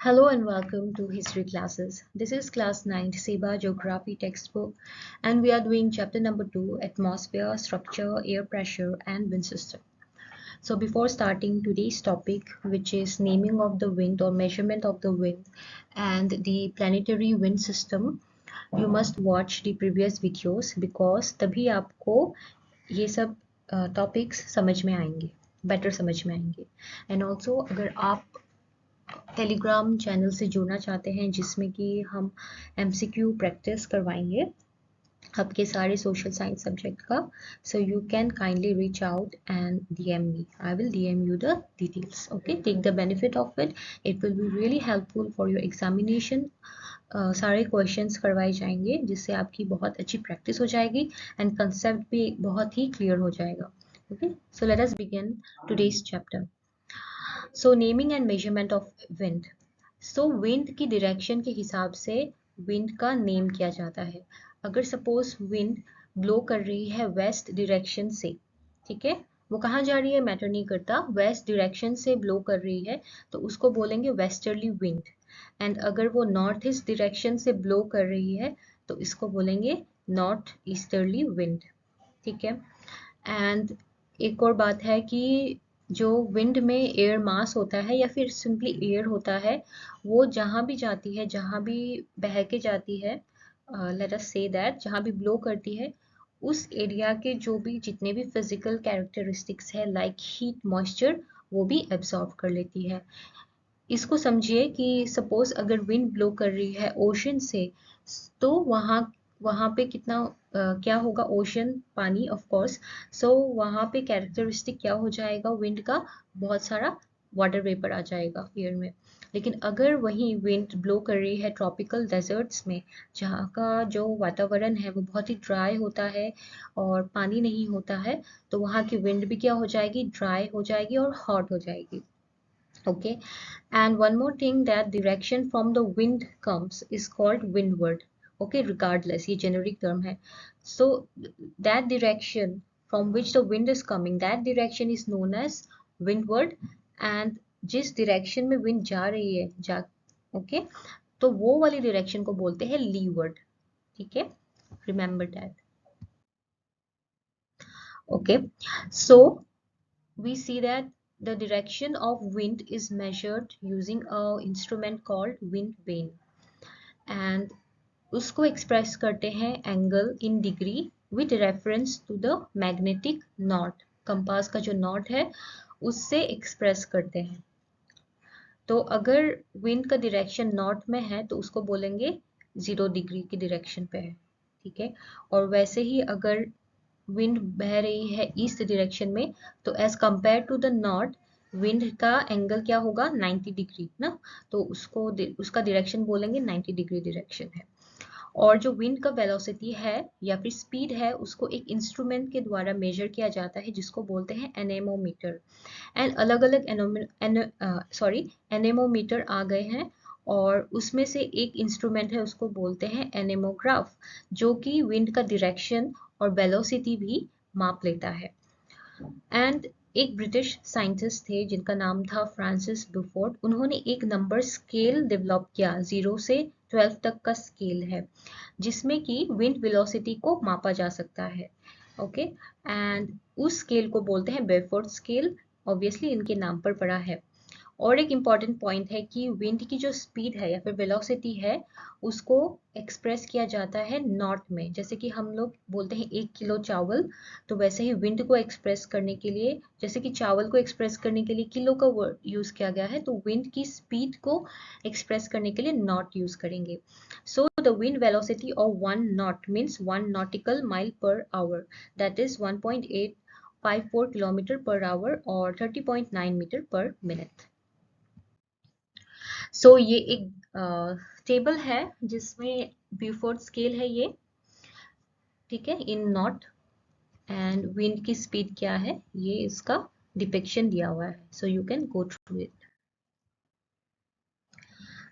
Hello and welcome to history classes. This is class 9 SEBA geography textbook and we are doing chapter number 2 atmosphere, structure, air pressure and wind system. So before starting today's topic, which is naming of the wind or measurement of the wind and the planetary wind system, you must watch the previous videos because तभी आपको ये सब topics समझ में आएंगे, better समझ में आएंगे. एंड ऑल्सो अगर आप टेलीग्राम चैनल से जुड़ना चाहते हैं जिसमें कि हम एमसीक्यू प्रैक्टिस करवाएंगे आपके सारे सोशल साइंस सब्जेक्ट का, so you can kindly reach out and DM me. I will DM you the details. Okay, take the benefit of it. It will be really helpful for your examination. सारे questions करवाए जाएंगे जिससे आपकी बहुत अच्छी practice हो जाएगी and concept भी बहुत ही क्लियर हो जाएगा. Okay, so let us begin today's chapter. So naming and measurement of wind. So wind की डायरेक्शन के हिसाब से विंड का नेम किया जाता है. अगर सपोज विंड ब्लो कर रही है वेस्ट डायरेक्शन से, ठीक है, वो कहाँ जा रही है मैटर नहीं करता, वेस्ट डायरेक्शन से ब्लो कर रही है तो उसको बोलेंगे वेस्टर्ली विंड. एंड अगर वो नॉर्थ ईस्ट डायरेक्शन से ब्लो कर रही है तो इसको बोलेंगे नॉर्थ ईस्टर्ली विंड. ठीक है. एंड एक और बात है कि जो विंड में एयर मास होता है या फिर सिंपली एयर होता है, वो जहाँ भी जाती है, जहाँ भी बह के जाती है, लेट अस से दैट जहाँ भी ब्लो करती है उस एरिया के जो भी जितने भी फिजिकल कैरेक्टरिस्टिक्स है लाइक हीट मॉइस्चर वो भी एब्जॉर्ब कर लेती है. इसको समझिए कि सपोज अगर विंड ब्लो कर रही है ओशन से तो वहाँ वहाँ पे कितना क्या होगा, ओशन पानी ऑफ कोर्स. सो वहाँ पे कैरेक्टरिस्टिक क्या हो जाएगा विंड का, बहुत सारा वाटर वेपर आ जाएगा एयर में. लेकिन अगर वही विंड ब्लो कर रही है ट्रॉपिकल डेजर्ट्स में जहाँ का जो वातावरण है वो बहुत ही ड्राई होता है और पानी नहीं होता है, तो वहाँ की विंड भी क्या हो जाएगी, ड्राई हो जाएगी और हॉट हो जाएगी. Okay, and one more thing, that direction from the wind comes is called windward. Okay, regardless ये generic term है. So that direction from which the wind is coming, that direction is known as windward. and जिस direction में wind जा रही है okay, तो वो वाली direction को बोलते हैं leeward. ठीक है, remember that. Okay, so we see that the direction of wind is measured using an instrument called wind vane and उसको express करते हैं angle in degree with reference to the magnetic north. Compass का जो not है उससे express करते हैं. तो अगर wind का direction नॉर्थ में है तो उसको बोलेंगे 0 डिग्री की direction पे है. ठीक है, और वैसे ही अगर विंड बह रही है ईस्ट डायरेक्शन में तो as compare to the north wind का एंगल क्या होगा, 90 डिग्री ना, तो उसको उसका डायरेक्शन बोलेंगे 90 डिग्री डायरेक्शन है. और जो विंड का वेलोसिटी है या फिर स्पीड है उसको एक इंस्ट्रूमेंट के द्वारा मेजर किया जाता है जिसको बोलते हैं एनेमोमीटर. एंड अलग अलग एनेमोमीटर आ गए हैं और उसमें से एक इंस्ट्रूमेंट है उसको बोलते हैं एनेमोग्राफ, जो कि विंड का डायरेक्शन और वेलोसिटी भी माप लेता है. एंड एक ब्रिटिश साइंटिस्ट थे जिनका नाम था फ्रांसिस बुफोर्ड. उन्होंने एक नंबर स्केल डेवलप किया, 0 से 12 तक का स्केल है जिसमें कि विंड वेलोसिटी को मापा जा सकता है. ओके, एंड उस स्केल को बोलते हैं बेफोर्ड स्केल. ऑब्वियसली इनके नाम पर पड़ा है. और एक इम्पॉर्टेंट पॉइंट है कि विंड की जो स्पीड है या फिर वेलोसिटी है उसको एक्सप्रेस किया जाता है नॉट में. जैसे कि हम लोग बोलते हैं 1 किलो चावल, तो वैसे ही विंड को एक्सप्रेस करने के लिए, जैसे कि चावल को एक्सप्रेस करने के लिए किलो का वर्ड यूज किया गया है, तो विंड की स्पीड को एक्सप्रेस करने के लिए नॉट यूज करेंगे. So the wind velocity of 1 not means 1 nautical mile per hour, that is 1.854 kilometre per hour और 30.9 मीटर पर मिनट. सो ये एक टेबल है जिसमें ब्यूफोर्ड स्केल है ये, ठीक है, इन नॉट. एंड विंड की स्पीड क्या है ये इसका डिपिक्शन दिया हुआ है, सो you can go through it.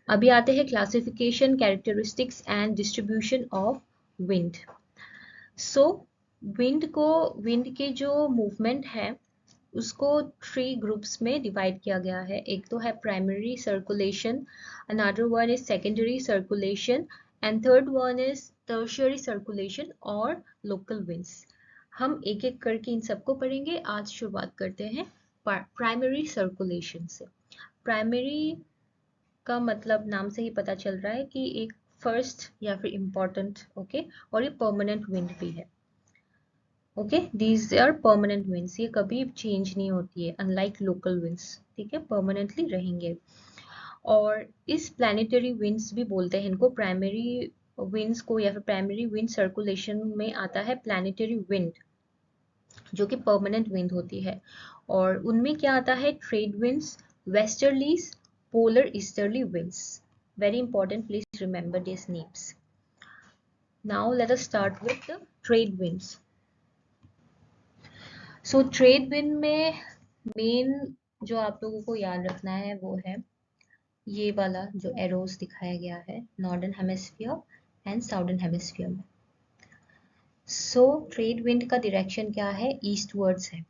अभी आते हैं classification, characteristics and distribution of wind. So wind के जो मूवमेंट है उसको 3 ग्रुप्स में डिवाइड किया गया है। एक तो है primary circulation, another one is secondary circulation and third one is tertiary circulation और लोकल विंड्स। हम एक एक करके इन सबको पढ़ेंगे। आज शुरुआत करते हैं प्राइमरी सर्कुलेशन से। प्राइमरी का मतलब नाम से ही पता चल रहा है कि एक फर्स्ट या फिर इम्पोर्टेंट, ओके, और ये परमानेंट विंड भी है। Okay, these are permanent winds, ये कभी चेंज नहीं होती है, अनलाइक लोकल विंड्स। ठीक है, परमानेंटली रहेंगे। और इस प्लैनेटरी विंड्स भी बोलते हैं इनको। प्राइमरी विंड्स को या फिर प्राइमरी विंड सर्कुलेशन में आता है प्लैनेटरी विंड, जो कि परमानेंट विंड होती है। और उनमें क्या आता है, trade winds, westerlies, polar easterly winds. Very important, please remember this names. Now let us start with the trade winds. So trade wind में मेन जो आप लोगों को याद रखना है वो है ये वाला जो एरोस दिखाया गया है, northern hemisphere and southern hemisphere में। सो ट्रेड विंड का डायरेक्शन क्या है, ईस्टवर्ड्स है।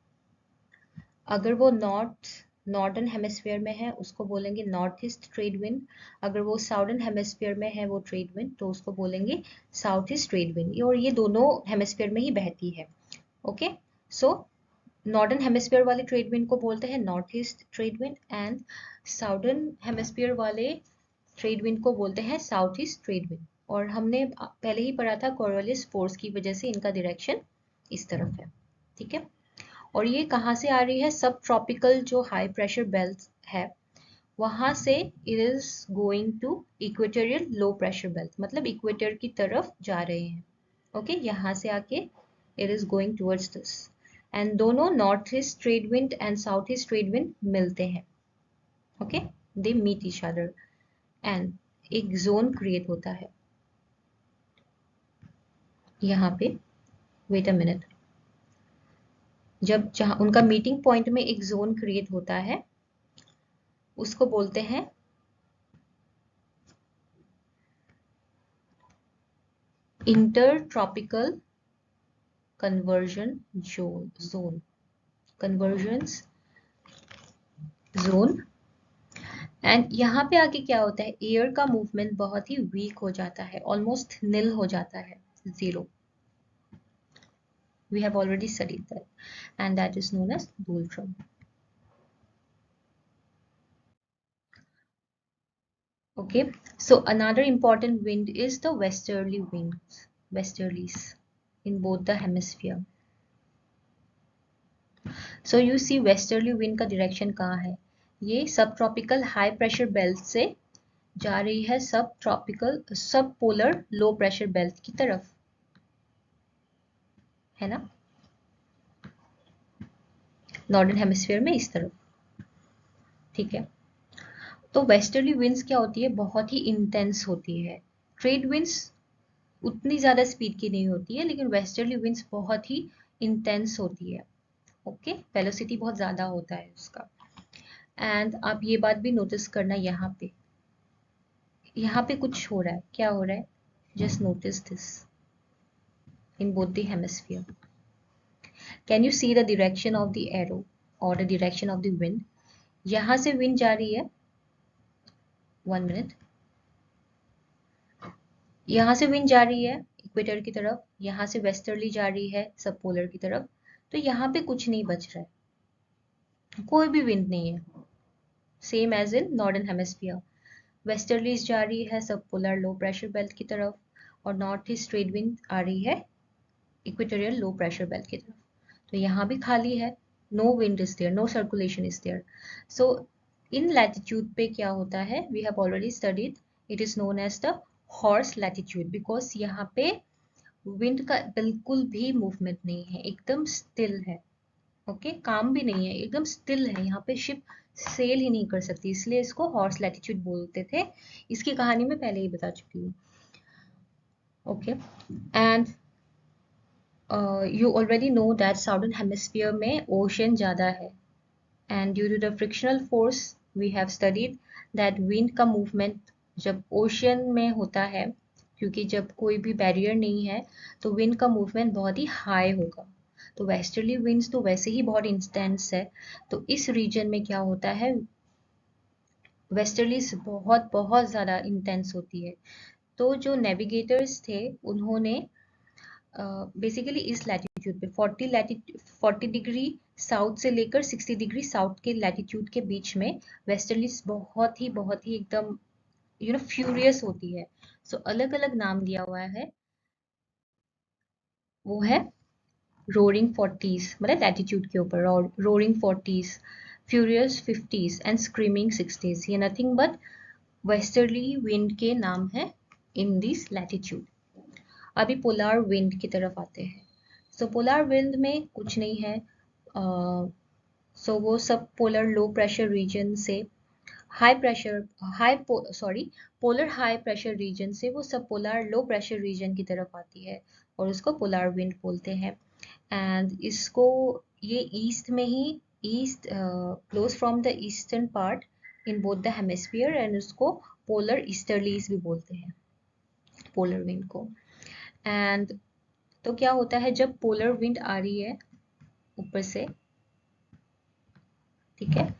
अगर वो नॉर्दर्न हेमिस्फीयर में है उसको बोलेंगे नॉर्थ ईस्ट ट्रेड विंड। अगर वो साउदर्न हेमिस्फीयर में है वो ट्रेड विंड, तो उसको बोलेंगे साउथ ईस्ट ट्रेड विंड। और ये दोनों हेमिस्फीयर में ही बहती है। ओके, सो नॉर्दर्न हेमिस्फीयर वाले ट्रेड विंड को बोलते हैं north east trade wind and southern hemisphere वाले ट्रेड विंड को बोलते हैं साउथ ईस्ट ट्रेड विंड। और हमने पहले ही पढ़ा था कोरियोलिस फोर्स की वजह से इनका डायरेक्शन इस तरफ है। ठीक है, और ये कहाँ से आ रही है, सब ट्रॉपिकल जो हाई प्रेशर बेल्ट है वहां से it is going to equatorial low pressure belt, मतलब इक्वेटर की तरफ जा रहे हैं। ओके, यहाँ से आके it is going towards this end दोनों north east trade wind and south east trade wind मिलते हैं। Okay, they meet each other and एक जोन क्रिएट होता है यहाँ पे। वेट अ मिनट, जहाँ उनका मीटिंग पॉइंट में एक जोन क्रिएट होता है उसको बोलते हैं inter tropical conversion zone, convergence zone. And यहाँ पे आके क्या होता है, एयर का मूवमेंट बहुत ही वीक हो जाता है, ऑलमोस्ट निल हो जाता है, zero. We have already studied that, and that is known as doldrum. Okay, so another important wind is the westerly winds, westerlies in both the hemisphere. So you see westerly wind का direction कहाँ है, ये सब tropical high pressure belt से जा रही है सब ट्रॉपिकल सब पोलर लो प्रेशर बेल्ट की तरफ, है ना, नॉर्दर्न हेमिस्फीयर में इस तरफ। ठीक है, तो वेस्टर्ली विंड्स क्या होती है, बहुत ही इंटेंस होती है। ट्रेड विंड्स उतनी ज़्यादा स्पीड की नहीं होती है, लेकिन वेस्टर्ली विंड्स बहुत ही इंटेंस होती है। ओके, वेलोसिटी बहुत ज़्यादा होता है उसका। एंड आप ये बात भी नोटिस करना, यहाँ पे कुछ हो रहा है, क्या हो रहा है, just notice this in both the hemisphere. Can you see the direction of the arrow और the direction of the wind. यहाँ से विंड जा रही है, 1 मिनट, यहाँ से विंड जा रही है इक्वेटर की तरफ, यहाँ से वेस्टर्ली जा रही है सब पोलर की तरफ। तो यहाँ पे कुछ नहीं बच रहा है, कोई भी विंड नहीं है, same as in northern hemisphere. Westerlies जा रही है सब पोलर लो प्रेशर बेल्ट की तरफ, और नॉर्थ ईस्ट ट्रेड विंड आ रही है इक्वेटोरियल लो प्रेशर बेल्ट की तरफ। तो यहाँ भी खाली है, no wind is there, no circulation is there. So in latitude पे क्या होता है, we have already studied, it is known as the horse latitude, because यहाँ पे विंड का बिल्कुल भी मूवमेंट नहीं है, एकदम स्टिल है। ओके, काम भी नहीं है, एकदम स्टिल है, यहाँ पे शिप सेल ही नहीं कर सकती, इसलिए इसको हॉर्स लैटिट्यूड बोलते थे। इसकी कहानी मैं पहले ही बता चुकी हूँ। Okay, and you already know that southern hemisphere में ocean ज़्यादा है, and due to the frictional force we have studied that wind का movement जब ocean में होता है, क्योंकि जब कोई भी बैरियर नहीं है तो wind का movement बहुत ही high होगा। तो वेस्टर्ली विंड्स तो वैसे ही बहुत इंटेंस है, तो इस रीजन में क्या होता है, वेस्टर्लीज बहुत बहुत ज़्यादा इंटेंस होती है। तो जो नेविगेटर्स थे उन्होंने बेसिकली इस लैटिट्यूड पे 40 डिग्री साउथ से लेकर 60 डिग्री साउथ के लैटिट्यूड के बीच में वेस्टर्लीज बहुत ही एकदम फ्यूरियस होती है। सो अलग अलग नाम दिया हुआ है, वो है रोरिंग 40s मतलब लैटिट्यूड के ऊपर, और roaring 40s, furious 50s and screaming 60s, ये नथिंग बट वेस्टर्ली विंड के नाम है इन दिस लैटिट्यूड। अभी पोलार विंड की तरफ आते हैं। सो पोलार विंड में कुछ नहीं है, वो सब पोलर लो प्रेशर रीजन से पोलर हाई प्रेशर रीजन से वो सब पोलर लो प्रेशर रीजन की तरफ आती है और उसको पोलर विंड बोलते हैं। एंड इसको ये ईस्ट में ही east blows from the eastern part in both the hemisphere, and उसको पोलर ईस्टर्लीज भी बोलते हैं पोलर विंड को। एंड तो क्या होता है जब पोलर विंड आ रही है ऊपर से, ठीक है,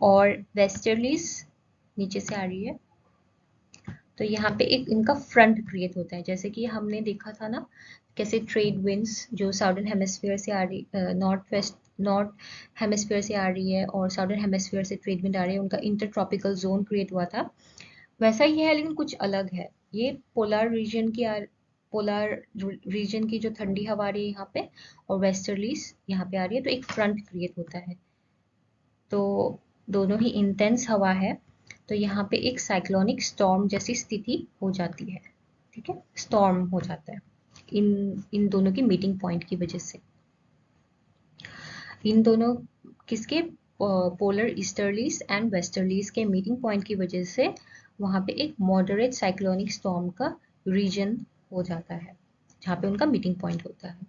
और वेस्टर्लीज नीचे से आ रही है, तो यहाँ पे एक इनका फ्रंट क्रिएट होता है। जैसे कि हमने देखा था ना कैसे ट्रेड विंड्स जो साउदर्न हेमिस्फीयर से आ रही, नॉर्थ हेमिस्फीयर से आ रही है और साउदर्न हेमिस्फीयर से ट्रेड विंड आ रही है, उनका इंटर ट्रॉपिकल जोन क्रिएट हुआ था। वैसा ही है लेकिन कुछ अलग है। ये पोलर रीजन की जो ठंडी हवा आ रही है यहाँ पे, और वेस्टर्लीज यहाँ पे आ रही है, तो एक फ्रंट क्रिएट होता है। तो दोनों ही इंटेंस हवा है, तो यहाँ पे एक साइक्लोनिक स्टॉर्म जैसी स्थिति हो जाती है, ठीक है, स्टॉर्म हो जाता है इन दोनों की मीटिंग पॉइंट की वजह से। इन दोनों किसके, पोलर ईस्टर्लीज एंड वेस्टर्लीज के मीटिंग पॉइंट की वजह से वहाँ पे एक मॉडरेट साइक्लोनिक स्टॉर्म का रीजन हो जाता है जहाँ पे उनका मीटिंग पॉइंट होता है।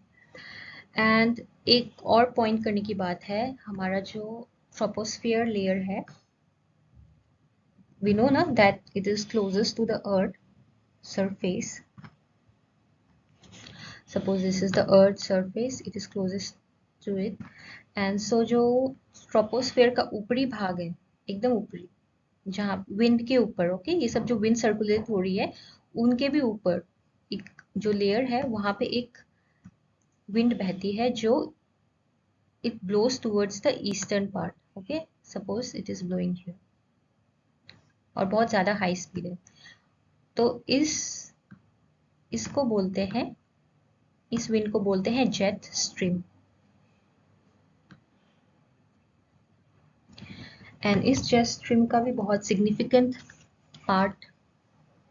एंड एक और पॉइंट करने की बात है, हमारा जो ट्रोपोस्फियर लेयर है, we know na that it is closest to the earth surface. Suppose this is the earth surface, it is closest to it, and so जो ट्रोपोस्फियर का ऊपरी भाग है, एकदम ऊपरी, जहाँ विंड के ऊपर, ओके, ये सब जो विंड सर्कुलेट हो रही है उनके भी ऊपर एक जो लेयर है, वहां पे एक विंड बहती है जो it blows towards the eastern part, okay, suppose it is blowing here और बहुत ज्यादा हाई स्पीड है, तो इसको बोलते हैं, इस विंड को बोलते हैं जेट स्ट्रीम। एंड इस जेट स्ट्रीम का भी बहुत सिग्निफिकेंट पार्ट,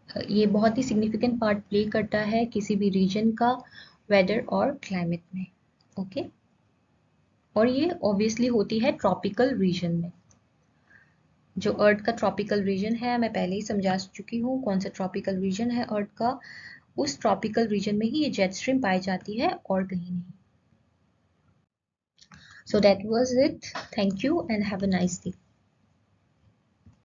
ये बहुत ही सिग्निफिकेंट पार्ट प्ले करता है किसी भी रीजन का वेदर और क्लाइमेट में, ओके। और ये ऑब्वियसली होती है ट्रॉपिकल रीजन में। जो अर्थ का ट्रॉपिकल रीजन है, मैं पहले ही समझा चुकी हूँ कौन सा ट्रॉपिकल रीजन है अर्थ का, उस ट्रॉपिकल रीजन में ही ये जेट स्ट्रीम पाई जाती है और कहीं नहीं। So that was it. Thank you and have a nice day.